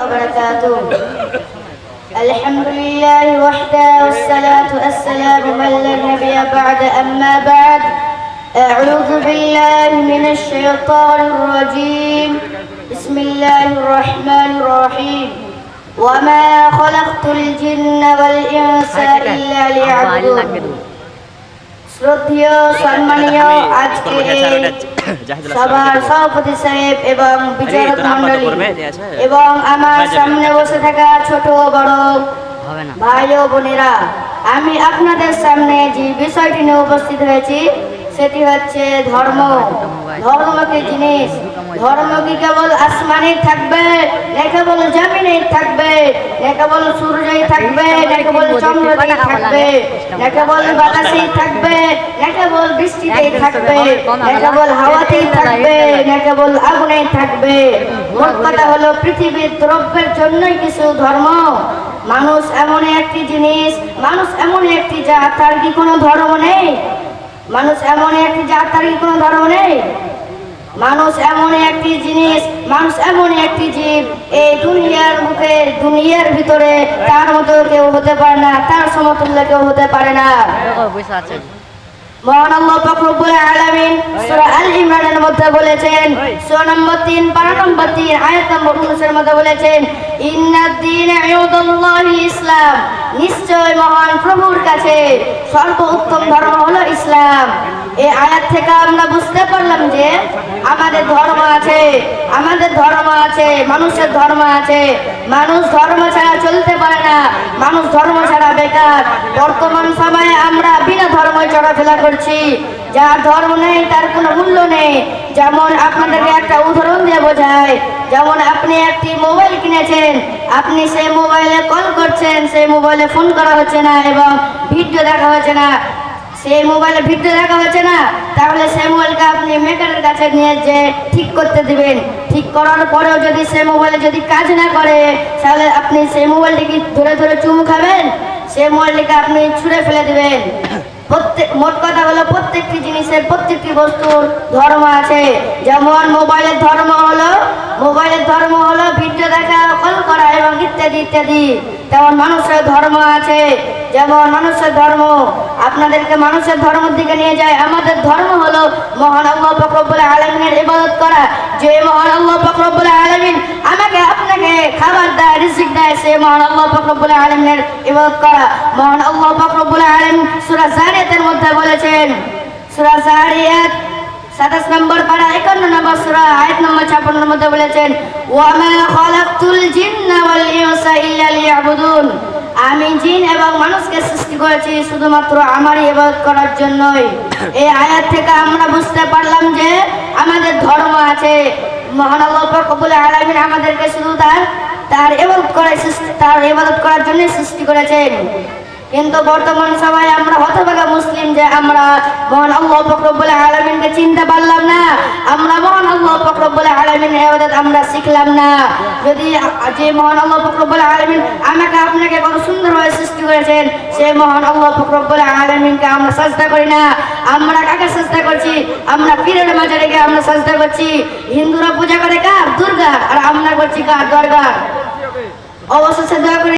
وبركاته. الحمد لله وحده والصلاة والسلام من لا نبي بعد. أما بعد أعوذ بالله من الشيطان الرجيم. بسم الله الرحمن الرحيم. وما خلقت الجن والإنس إلا ليعبدون. শ্রদ্ধেয় সম্মানীয় আজকে সবার সভাপতি সাহেব এবং বিচারক মণ্ডলী এবং আমার সামনে বসে থাকা ছোট বড় ভাই ও বোনেরা, আমি আপনাদের সামনে যে বিষয়টি নিয়ে উপস্থিত হয়েছি সেটি হচ্ছে ধর্ম। ধর্ম কি জিনিস? ধর্ম কি কেবল আসমানে থাকবে, না কেবল জমিনে থাকবে, না কেবল সূর্যই থাকবে, না কেবল চন্দ্রই থাকবে, না কেবল বাতাসেই থাকবে, না কেবল বৃষ্টিতেই থাকবে, না কেবল হাওয়াতেই থাকবে, না কেবল আগুনেই থাকবে। মোট কথা হলো পৃথিবীর দ্রব্যের জন্যই কিছু ধর্ম। মানুষ এমন একটি জিনিস, মানুষ এমন একটি জাত, তার কি কোনো ধর্ম নেই? মানুষ এমন একটি জাত, তার কি কোনো ধর্ম নেই? মানুষ এমন একটি জিনিস, মানুষ এমন একটি জীব, এই দুনিয়ার বুকে, দুনিয়ার ভিতরে তার মতো কেউ হতে পারে না, তার সমতুল্য কেউ হতে পারে না। মহান আল্লাহ পাক রব্বুল আলামিন সূরা আল ইমরানের মধ্যে বলেছেন, সূরা নম্বর 3 পারা নম্বর 3 আয়াত নম্বর 19 এর মধ্যে বলেছেন, ইন্নাদ দীনা ইনদাল্লাহি ইসলাম, নিশ্চয় মহান প্রভুর কাছে সর্বোত্তম ধর্ম হলো ইসলাম। এই আয়াত থেকে আমরা বুঝতে পারলাম যে আমাদের ধর্ম আছে, আমাদের ধর্ম আছে, মানুষের ধর্ম আছে। মানুষ ধর্ম ছাড়া চলতে পারে না, মানুষ ধর্ম ছাড়া বেকার। বর্তমান সময়ে আমরা বিনা ধর্মে চলাফেরা করছি। যার ধর্ম নেই তার কোনো মূল্য নেই। যেমন আপনাদেরকে একটা উদাহরণ দিয়ে বোঝায়, যেমন আপনি একটি মোবাইল কিনেছেন, আপনি সেই মোবাইলে কল করছেন, সেই মোবাইলে ফোন করা হচ্ছে না এবং ভিডিও দেখা হচ্ছে না, সেই মোবাইলে ভিডিও দেখা হচ্ছে না, তাহলে সেই মোবাইলকে আপনি মেকারের কাছে নিয়ে যে ঠিক করতে দিবেন। ঠিক করার পরেও যদি সেই মোবাইলে যদি কাজ না করে, তাহলে আপনি সেই মোবাইলটিকে ধরে ধরে চুমু খাবেন, সেই মোবাইলটিকে আপনি ছুঁড়ে ফেলে দিবেন। মোট কথা হলো প্রত্যেকটি জিনিসের, প্রত্যেকটি বস্তুর ধর্ম আছে। যেমন মোবাইলের ধর্ম হলো ভিডিও দেখা, কল করা এবং ইত্যাদি ইত্যাদি। তেমন মানুষের ধর্ম আছে। যেমন মানুষের ধর্ম, আপনাদেরকে মানুষের ধর্মের দিকে নিয়ে যায়। আমাদের ধর্ম হলো মহান আল্লাহ পাক রব্বুল আলামিনের ইবাদত করা। যে মহান আল্লাহ পাক রব্বুল আলামিন আমাকে আপনাকে খাবার দেয়, রিজিক দেয়, সে মহান আল্লাহ পাক রব্বুল আলামিনের ইবাদত করা। মহান আল্লাহ পাক রব্বুল আলামিন সূরা যারিয়াতের মধ্যে বলেছেন, সূরা যারিয়াত 27 নম্বর পারা 51 নম্বর সূরা আয়াত নম্বর 56 এর মধ্যে বলেছেন, ওয়ামা খালাকতুল জিন্না ওয়াল ইনসা ইল্লা লিয়াবুদুন, আমি জিন এবং মানুষকে সৃষ্টি করেছি শুধুমাত্র আমারই ইবাদত করার জন্যই। এই আয়াত থেকে আমরা বুঝতে পারলাম যে আমাদের ধর্ম আছে। মহান আল্লাহ পাক রব্বুল আলামিন আমাদেরকে শুধু তার ইবাদত করার জন্য সৃষ্টি করেছেন। কিন্তু বর্তমান সময়ে আমরা হতভাগা মুসলিম যে আমরা মহান আল্লাহ পাক রব্বুল আলামিনকে চিনতে পারলাম না, আমরা মহান আল্লাহ পাক রব্বুল আলামিনের ইবাদত আমরা শিখলাম না। যদি যে মহান আল্লাহ পাক রব্বুল আলামিন আমাকে আপনাকে কত সুন্দরভাবে সৃষ্টি করেছেন, সেই মহান আল্লাহ পাক রব্বুল আলামিনকে আমরা সাজদা করি না। আমরা কাকে সাজদা করছি? আমরা পীরের মাজারে গিয়ে আমরা সাজদা করছি। হিন্দুরা পূজা করে কার? দুর্গা, আর আমরা করছি কার? দরগা। অবশেষে দোয়া করি